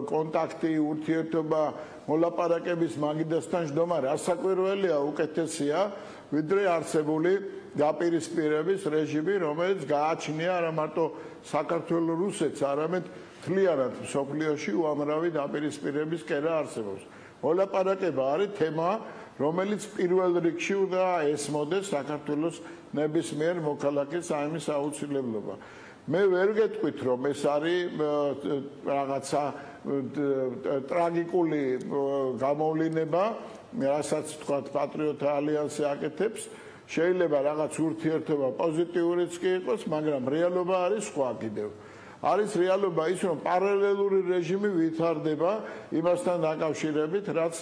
კონტაქტი, ურთიერთობა მოლაპარაკების მაგიდასთან ჯდომა რასაკვირველია უკეთესია, ვიდრე არსებული დაპირისპირების რეჟიმი, რომელიც გააჩნია არა მარტო საქართველოს რუსეთს, არამედ მთლიანად მსოფლიოში უამრავი დაპირისპირების კერა არსებობს. მოლაპარაკება არის თემა, რომელიც პირველ რიგში უნდა ესმოდეს საქართველოს ნებისმიერ მოქალაქეს აიმის აუცილებლობა. მე ვერ გეტყვით, რომ ეს არის რაღაცა ტრაგიკული გამოვლინება, რასაც თქვათ პატრიოტთა ალიანსი აკეთებს, შეიძლება რაღაც ურთიერთობა პოზიტიურიც კი იყოს, მაგრამ რეალობა არის სხვა კიდევ. არის რეალობა ის, რომ პარალელური რეჟიმი ვითარდება იმასთან დაკავშირებით, რაც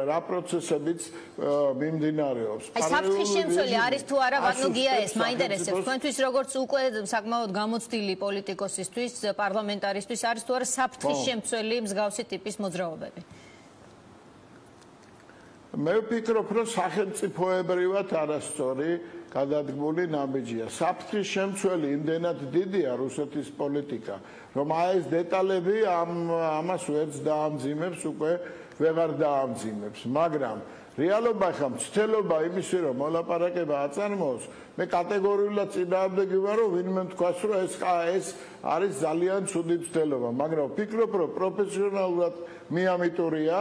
რა პროცესებიც მიმდინარეობს. აი საფრთხის შემცველი არის თუ არა ვაგნო გია ეს მაინტერესებს. თქვენთვის როგორც უკვე საკმაოდ გამოცდილი პოლიტიკოსისთვის, პარლამენტარისთვის არის თუ არა საფრთხის შემცველი მსგავსი ტიპის მოძრაობები? მე ვფიქრობ, რომ სახელმწიფოებრივად არასწორი გადადგმული ნაბიჯია. საფრთხის შემცველი იმდენად დიდია რუსეთის პოლიტიკა, რომ აი ეს დეტალები ამას ვერც დაამძიმებს, უკვე ვეღარ დაამძიმებს, მაგრამ რეალობა ხა მცდელობა იმისი, რომ მოლაპარაკება აწარმოოს, მე კატეგორიულად წინააღმდეგი ვარ, რომ ვინმე თქვას, რომ ეს არის ძალიან ცუდი მცდელობა, მაგრამ ვფიქრობ, რომ პროფესიონალურად მიამიტურია,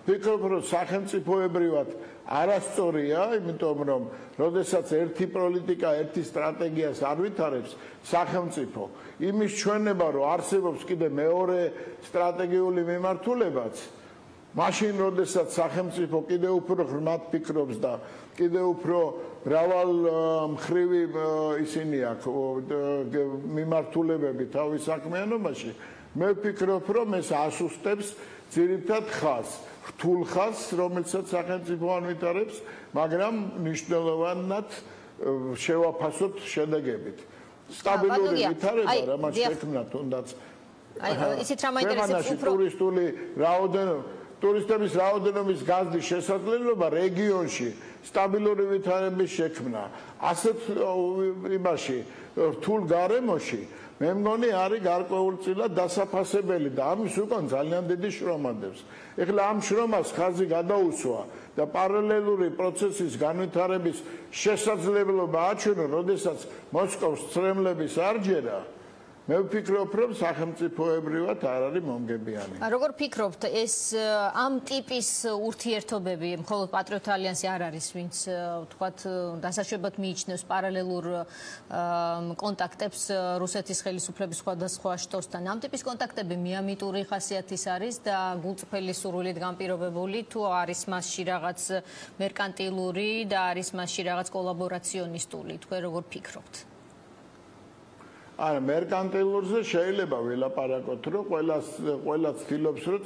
ვფიქრობ, რომ სახელმწიფოებრივად არასწორია, იმიტომ რომ როდესაც ერთი პოლიტიკა, ერთი სტრატეგიას არ ვითარებს სახელმწიფო, იმის ჩვენება, რომ არსებობს კიდე მეორე სტრატეგიული მიმართულებაც, მაშინ როდესაც სახელმწიფო კიდე უფრო ღრმად ფიქრობს და კიდე უფრო მრავალ მხრივი ისინი აქვს მიმართულებები თავის საქმიანობაში, მე ვფიქრობ, რომ ეს ასუსტებს ძირითად ხაზს, რთულ ხაზს, რომელსაც სახელმწიფო არ ვითარებს, მაგრამ მნიშვნელოვნად შევაფასოთ შედეგებით. სტაბილური ვითარება, რამაც შექმნა თუნდაც ისიც რა მაინტერესებს უფრო ტურისტების რაოდენობის გაზრდის შესაძლებლობა რეგიონში სტაბილური ვითარების შექმნა. ასეთ იმაში რთულ გარემოში მე მგონი არის გარკვეულწილად დასაფასებელი და ამის უკან ძალიან დიდი შრომა დევს. ეხლა ამ შრომას ხაზი გადაუსვა და პარალელური პროცესის განვითარების შესაძლებლობა აჩვენო, როდესაც მოსკოვს ცრემლების არჯერა, მე ვფიქრობ, რომ სახელმწიფოებრივად არ არის მომგებიანი. როგორ ფიქრობთ, ეს ამ ტიპის ურთიერთობები, მხოლოდ პატრიოტთა ალიანსი არ არის, ვინც თქვათ დასაშვებად მიიჩნევს პარალელურ კონტაქტებს რუსეთის ხელისუფლების სხვადასხვა შტოსთან. ამ ტიპის კონტაქტები მიამიტური ხასიათის არის და გულწრფელი სურვილით განპირობებული, თუ არის მასში რაღაც მერკანტილური და არის მასში რაღაც კოლაბორაციონისტული, თქვენ როგორ ფიქრობთ? არა, მერკანტილურზე შეიძლება ვილაპარაკოთ, რომ ყველა ცდილობს, რომ